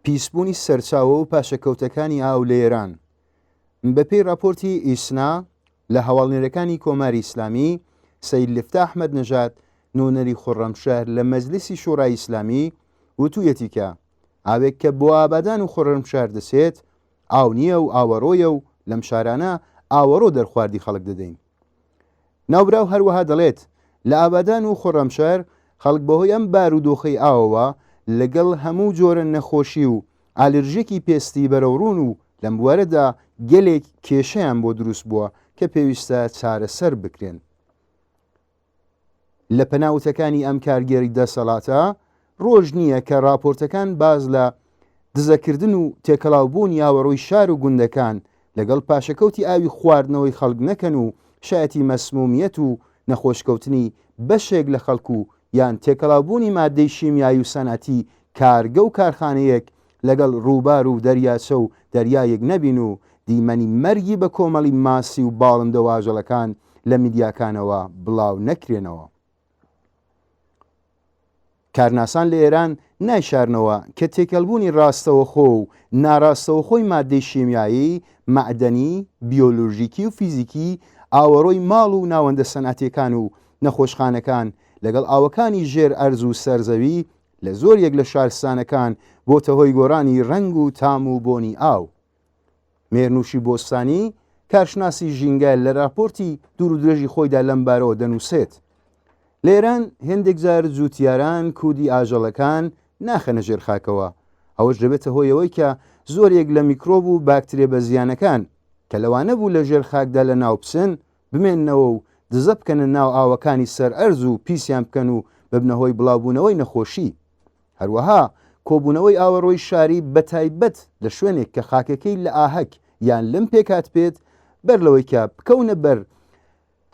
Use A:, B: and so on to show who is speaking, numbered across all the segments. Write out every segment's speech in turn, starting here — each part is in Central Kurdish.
A: پیسبوونی سەرچاوە و پاشەکەوتەکانی ئاو لە ئێران. بەپێی راپۆرتی ئیسنا لە هەواڵنێرەکانی کۆماری ئیسلامی، سەید لفتاح ئەحمەد نەژاد نوێنەری خۆڕەمشار لە مەجلیسی شۆڕای ئیسلامی وتوویەتی کە ئاوێک کە بۆ ئابادان و خۆڕەمشار دەسێت ئاو نییە و ئاوەڕۆیە و لەم شارانە ئاوەڕۆ دەرخواردی خەڵک دەدەین. ناوبراو هەروەها دەڵێت لە ئابادان و خۆڕەمشار خەڵک بەهۆی ئەم بارودۆخەی ئاوەوە لەگەڵ هەموو جۆرە نەخۆشی و ئالرژێکی پێستی بەرەوڕون و لەم بوارەدا گەلێک کێشەیان بۆ دروست بووە کە پێویستە چارەسەر بکرێن. لە پەناوتەکانی ئەم کارگێری دەسەڵاتە ڕۆژ نییە کە راپۆرتەکان باز لە دزەکردن و تێکەڵاوبوون یاوەڕۆی شار و گوندەکان لەگەڵ پاشەکەوتی ئاوی خواردنەوەی خەڵک نەکەن و شایەتی مەسمومیەت و نەخۆشکەوتنی بەشێک لە خەڵکو یان تێکەڵاوبوونی مادەی شیمیایی و سەنەتی کارگە و کارخانەیەک لەگەڵ ڕووبار و دەریاچە و دەریایەک نەبین و دیمەنی مەرگی بە کۆمەڵی ماسی و باڵندە واژەڵەکان لە میدیاکانەوە بڵاو نەکرێنەوە. کارناسان لە ئێران نایشارنەوە کە تێکەڵبوونی ڕاستەوەخۆ و ناڕاستەوەخۆی مادەی شیمیایی، مەعدەنی، بیۆلۆژیکی و فیزیکی ئاوەڕۆی ماڵ و ناوەندە سەنعەتیەکان و نەخۆشخانەکان لەگەڵ ئاوەکانی ژێر ئەرز و سەرزەوی لە زۆریەک لە شارستانەکان بۆتە هۆی گۆڕانی ڕەنگ و تام و بۆنی ئاو. مێرنوشی بۆستانی کارشناسی ژینگە لە راپۆرتی دوور و درێژی خۆیدا لەم بارەوە دەنووسێت لە ئێران هێندێک جار جووتیاران کودی ئاژەڵەکان ناخەنە ژێر خاکەوە. ئەوەش دەبێتە هۆیەوەی کە زۆرێک لە میکرۆب و باکترێ بە زیانەکان کە لەوانە بوو لە ژێر خاکدا لە ناو بچن بمێننەوە و دزە بکەنە ناو ئاوەکانی سەر ئەرز و پیسیان بکەن و ببنەهۆی بڵاوبوونەوەی نەخۆشی. هەروەها کۆبوونەوەی ئاوەڕۆی شاری بەتایبەت لە شوێنێک کە خاکەکەی لە ئاهەک یان لەم پێکات بێت بەر لەوەی کە بکەونە بەر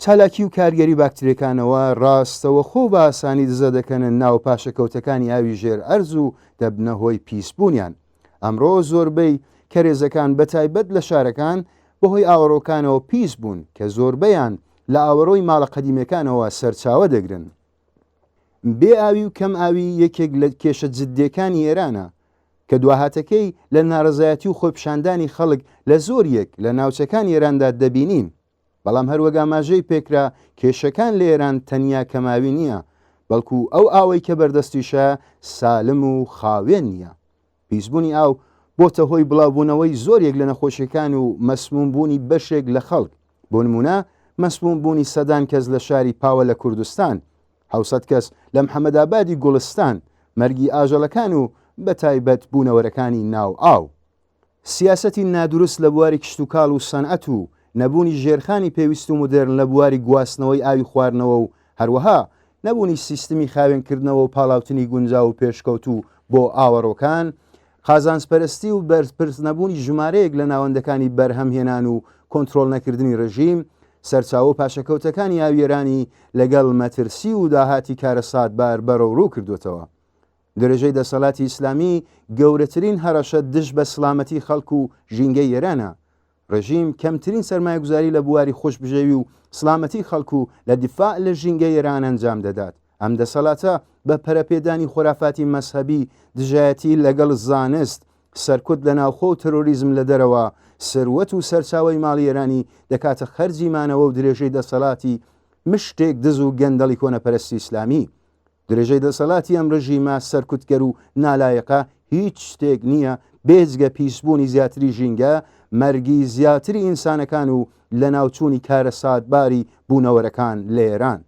A: چالاکی و کارگەری باکتریەکانەوە ڕاستەوە خۆ بە ئاسانی دزە دەکەنە ناو پاشەکەوتەکانی ئاوی ژێر ئەرز و دەبنە هۆی پیسبوونیان. ئەمڕۆ زۆربەی کەرێزەکان بەتایبەت لە شارەکان بەهۆی ئاوەڕۆکانەوە پیس بوون کە زۆربەیان لە ئاوەڕۆی ماڵە قەدیمەکانەوە سەرچاوە دەگرن. بێ ئاوی و کەم ئاوی یەکێک لە کێشە جددیەکانی ئێرانە کە دواهاتەکەی لە ناڕزایەتی و خۆپشاندانی خەڵک لە زۆریەک لە ناوچەکان ئێراندا دەبینین. بەڵام هەروەگا ماژەی پێکرا کێشەکان لە ئێران تەنیا کەماوی نییە، بەڵکو ئەو ئاوەی کە بەردەستیشە سالم و خاوێن نییە. پیسبوونی ئاو بۆتە هۆی بڵاوبوونەوەی زۆرێک لە نەخۆشیەکان و مەسمومبوونی بەشێک لە خەڵک. بۆ نمونە مەسمومبوونی سەدان کەس لە شاری پاوە لە کوردستان، 700 کەس لە محەمەدابادی گوڵستان، مەرگی ئاژەڵەکان و بەتایبەت بوونەوەرەکانی ناو ئاو. سیاسەتی نادروست لە بواری کشتتوکاڵ و سەنعەت و نەبوونی ژێرخانی پێویست و مدرن لە بواری گواستنەوەی ئاوی خواردنەوە و هەروەها نەبوونی سیستمی خاوێنکردنەوە و پاڵاوتنی گونجاو و پێشکەوت و بۆ ئاوەڕۆکان، خازانسپەرستی و بەرپرس نەبوونی ژمارەیەک لە ناوەندەکانی بەرهەمهێنان و کۆنتترۆل نەکردنی ڕژیم، سەرچاوە پاشەکەوتەکانی ئاویێرانی لەگەڵ مەترسی و داهاتی کارەساتبار بەرەوڕوو کردوێتەوە. درێژەی دەسەڵاتی ئیسلامی گەورەترین هەڕەشە دژ بە سڵامەتی خەڵک و ژینگەی ئێرانە. ڕژیم کەمترین سەرمایه‌گوزاری لە بواری خۆشبژێوی و سڵامەتی خەڵکو لە دیفاع لە ژینگەی ئێران ئەنجام دەدات. ئەم دەسەڵاتە بە پەرەپێدانی خۆرافاتی مەسهەبی، دژایەتی لەگەڵ زانست، سەرکوت لە ناوخۆ و تەرۆریزم لە دەرەوە، سەروەت و سەرچاوی ماڵی ئێرانی دەکاتە خەرجی مانەوە و درێژەی دەسەڵاتی مشتێک دز و گەندەڵی کۆنەپەرستی ئیسلامی. درێژەی دەسەڵاتی ئەم ڕژیمە سەرکوتگەر و نالایەقە هیچ شتێک نییە بێجگە پیسبوونی زیاتری ژینگە، مەرگی زیاتری ئینسانەکان و لە ناوچوونی کارەساتباری بوونەوەرەکان لە ئێران.